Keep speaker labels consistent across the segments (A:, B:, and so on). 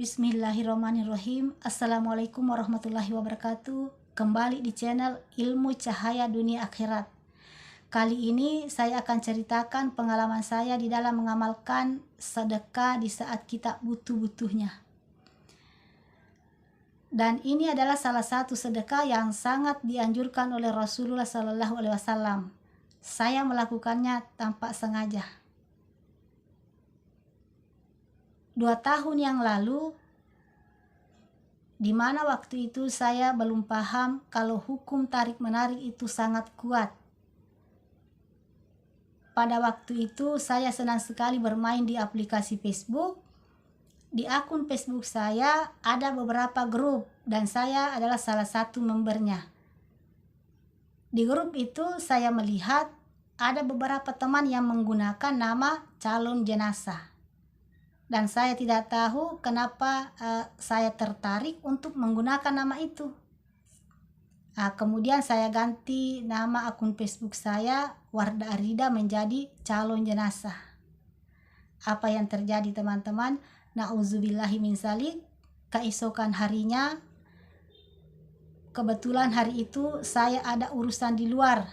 A: Bismillahirrahmanirrahim. Assalamualaikum warahmatullahi wabarakatuh. Kembali di channel Ilmu Cahaya Dunia Akhirat. Kali ini saya akan ceritakan pengalaman saya di dalam mengamalkan sedekah di saat kita butuh-butuhnya. Dan ini adalah salah satu sedekah yang sangat dianjurkan oleh Rasulullah SAW. Saya melakukannya tanpa sengaja. 2 tahun yang lalu, di mana waktu itu saya belum paham kalau hukum tarik-menarik itu sangat kuat. Pada waktu itu saya senang sekali bermain di aplikasi Facebook. Di akun Facebook saya ada beberapa grup dan saya adalah salah satu membernya. Di grup itu saya melihat ada beberapa teman yang menggunakan nama calon jenazah. Dan saya tidak tahu kenapa saya tertarik untuk menggunakan nama itu. Kemudian saya ganti nama akun Facebook saya Wardah Arida menjadi calon jenazah. Apa yang terjadi teman-teman? Na'udzubillahi min zalik. Keesokan harinya, kebetulan hari itu saya ada urusan di luar.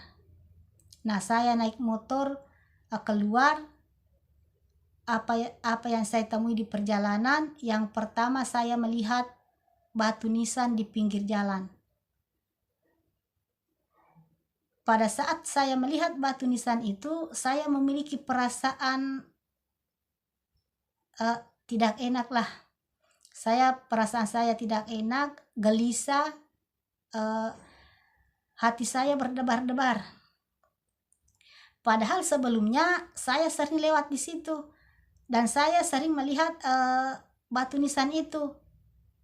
A: Nah, saya naik motor keluar. Apa yang saya temui di perjalanan, yang pertama saya melihat batu nisan di pinggir jalan. Pada saat saya melihat batu nisan itu, saya memiliki perasaan tidak enak lah. Perasaan saya tidak enak, gelisah, hati saya berdebar-debar. Padahal sebelumnya saya sering lewat di situ. Dan saya sering melihat batu nisan itu.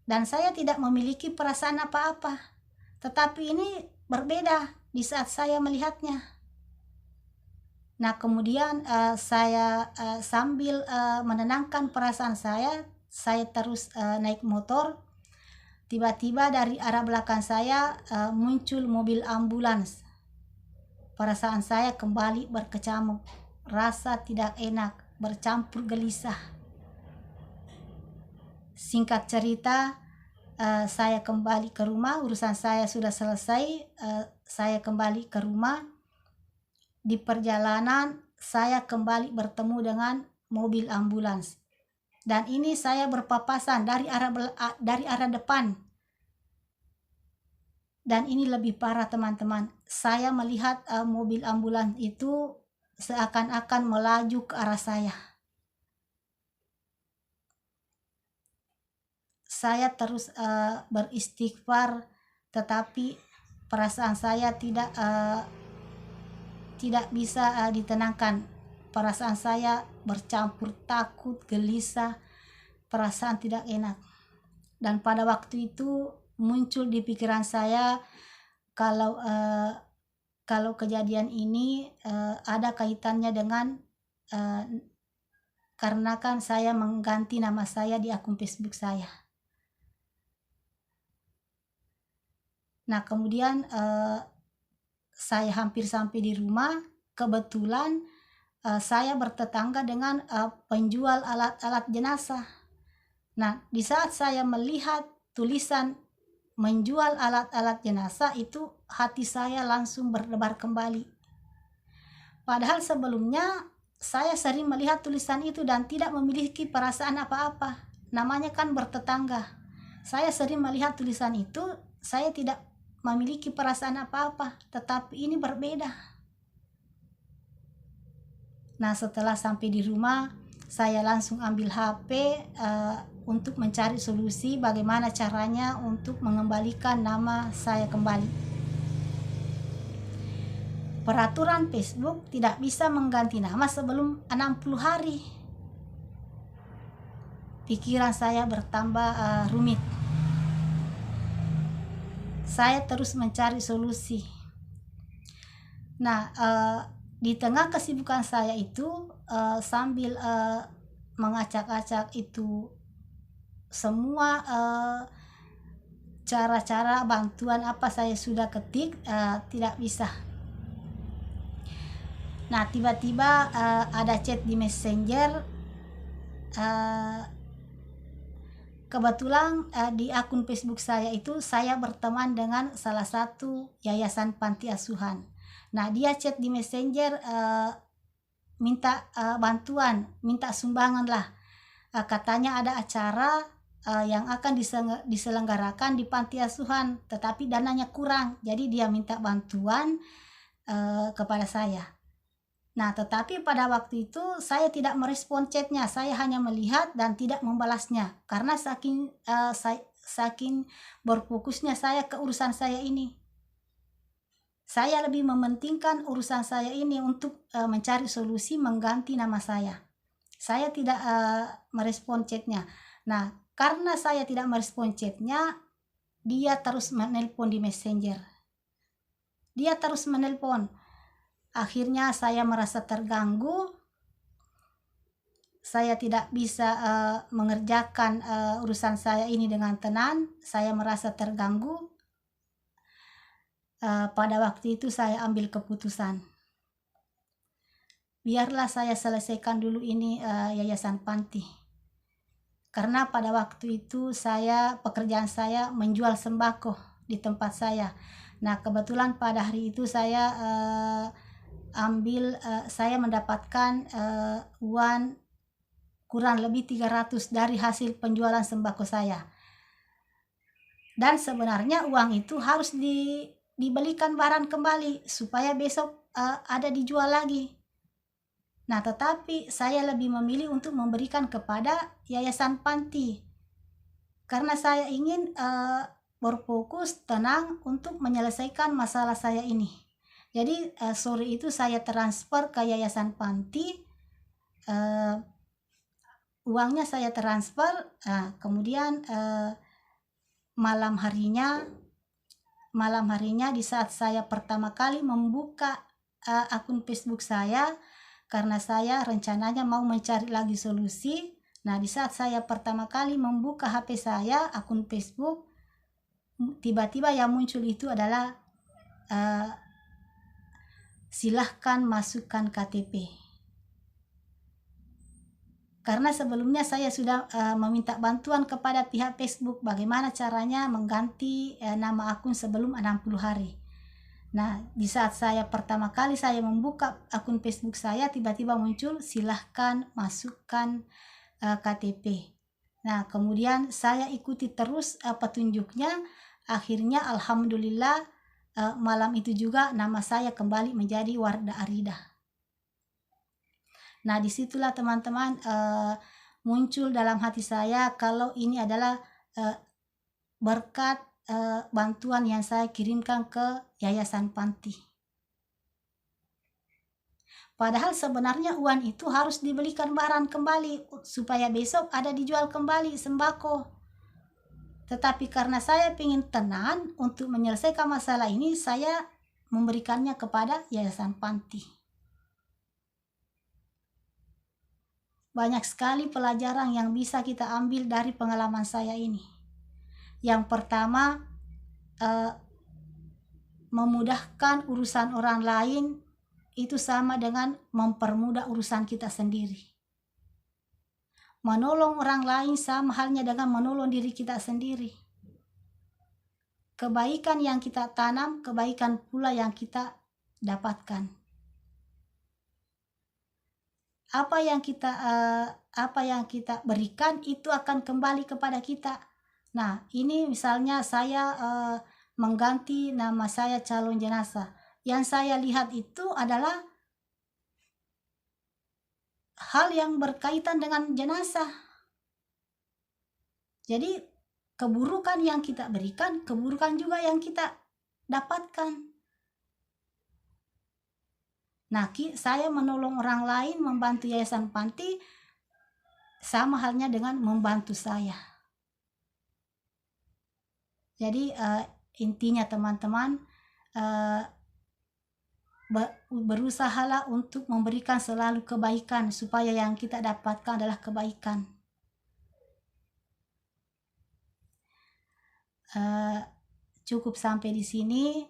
A: Dan saya tidak memiliki perasaan apa-apa. Tetapi ini berbeda di saat saya melihatnya. Nah, kemudian saya sambil menenangkan perasaan saya terus naik motor. Tiba-tiba dari arah belakang saya muncul mobil ambulans. Perasaan saya kembali berkecamuk. Rasa tidak enak, bercampur gelisah. Singkat cerita, saya kembali ke rumah. Urusan saya sudah selesai. Saya kembali ke rumah. Di perjalanan saya kembali bertemu dengan mobil ambulans. Dan ini saya berpapasan dari arah depan. Dan ini lebih parah teman-teman. Saya melihat mobil ambulans itu seakan-akan melaju ke arah saya. Saya terus beristighfar, tetapi perasaan saya tidak bisa ditenangkan. Perasaan saya bercampur takut, gelisah, perasaan tidak enak. Dan pada waktu itu muncul di pikiran saya kalau kejadian ini ada kaitannya dengan karena kan saya mengganti nama saya di akun Facebook saya. Nah, kemudian saya hampir sampai di rumah. Kebetulan saya bertetangga dengan penjual alat-alat jenazah. Nah, di saat saya melihat tulisan menjual alat-alat jenazah itu, hati saya langsung berdebar kembali. Padahal sebelumnya saya sering melihat tulisan itu dan tidak memiliki perasaan apa-apa. Namanya kan bertetangga. Saya sering melihat tulisan itu, saya tidak memiliki perasaan apa-apa. Tetapi ini berbeda. Nah, setelah sampai di rumah, saya langsung ambil HP untuk mencari solusi bagaimana caranya untuk mengembalikan nama saya kembali. Peraturan Facebook tidak bisa mengganti nama sebelum 60 hari. Pikiran saya bertambah rumit. Saya terus mencari solusi. Nah, di tengah kesibukan saya itu, sambil mengacak-acak itu semua cara-cara bantuan apa saya sudah ketik, tidak bisa. Nah, tiba-tiba ada chat di Messenger kebetulan di akun Facebook saya itu saya berteman dengan salah satu yayasan panti asuhan. Nah, dia chat di Messenger, minta bantuan, minta sumbangan lah. Katanya ada acara yang akan diselenggarakan di panti asuhan, tetapi dananya kurang. Jadi dia minta bantuan kepada saya. Nah, tetapi pada waktu itu saya tidak merespon chatnya, saya hanya melihat dan tidak membalasnya karena saking berfokusnya saya ke urusan saya ini. Saya lebih mementingkan urusan saya ini untuk mencari solusi mengganti nama saya. Saya tidak merespon chatnya. Nah, karena saya tidak merespon chatnya, dia terus menelpon di Messenger. Dia terus menelpon. Akhirnya saya merasa terganggu. Saya tidak bisa mengerjakan urusan saya ini dengan tenang. Saya merasa terganggu. Pada waktu itu saya ambil keputusan. Biarlah saya selesaikan dulu ini yayasan panti. Karena pada waktu itu pekerjaan saya menjual sembako di tempat saya. Nah, kebetulan pada hari itu saya saya mendapatkan uang kurang lebih 300 dari hasil penjualan sembako saya. Dan sebenarnya uang itu harus dibelikan barang kembali supaya besok ada dijual lagi. Nah, tetapi saya lebih memilih untuk memberikan kepada yayasan panti. Karena saya ingin berfokus tenang untuk menyelesaikan masalah saya ini. Jadi sore itu saya transfer ke yayasan panti, uangnya saya transfer, kemudian malam harinya di saat saya pertama kali membuka akun Facebook saya, karena saya rencananya mau mencari lagi solusi. Nah, di saat saya pertama kali membuka HP saya, akun Facebook, tiba-tiba yang muncul itu adalah silahkan masukkan KTP. Karena sebelumnya saya sudah meminta bantuan kepada pihak Facebook bagaimana caranya mengganti nama akun sebelum 60 hari. Nah, di saat saya pertama kali saya membuka akun Facebook saya, tiba-tiba muncul silahkan masukkan KTP. Nah, kemudian saya ikuti terus petunjuknya. Akhirnya alhamdulillah malam itu juga nama saya kembali menjadi Wardah Arida. Nah, disitulah teman-teman muncul dalam hati saya kalau ini adalah berkat bantuan yang saya kirimkan ke yayasan panti. Padahal sebenarnya uang itu harus dibelikan barang kembali supaya besok ada dijual kembali sembako. Tetapi karena saya ingin tenang untuk menyelesaikan masalah ini, saya memberikannya kepada yayasan panti. Banyak sekali pelajaran yang bisa kita ambil dari pengalaman saya ini. Yang pertama, memudahkan urusan orang lain itu sama dengan mempermudah urusan kita sendiri. Menolong orang lain sama halnya dengan menolong diri kita sendiri. Kebaikan yang kita tanam, kebaikan pula yang kita dapatkan. Apa yang kita berikan itu akan kembali kepada kita. Nah, ini misalnya saya mengganti nama saya calon jenazah. Yang saya lihat itu adalah hal yang berkaitan dengan jenazah. Jadi keburukan yang kita berikan, keburukan juga yang kita dapatkan. Nah, saya menolong orang lain, membantu yayasan panti, sama halnya dengan membantu saya. Jadi intinya teman-teman, berusahalah untuk memberikan selalu kebaikan supaya yang kita dapatkan adalah kebaikan. Cukup sampai di sini.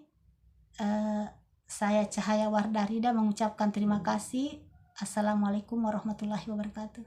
A: Saya Cahaya Wardah Arida mengucapkan terima kasih. Assalamualaikum warahmatullahi wabarakatuh.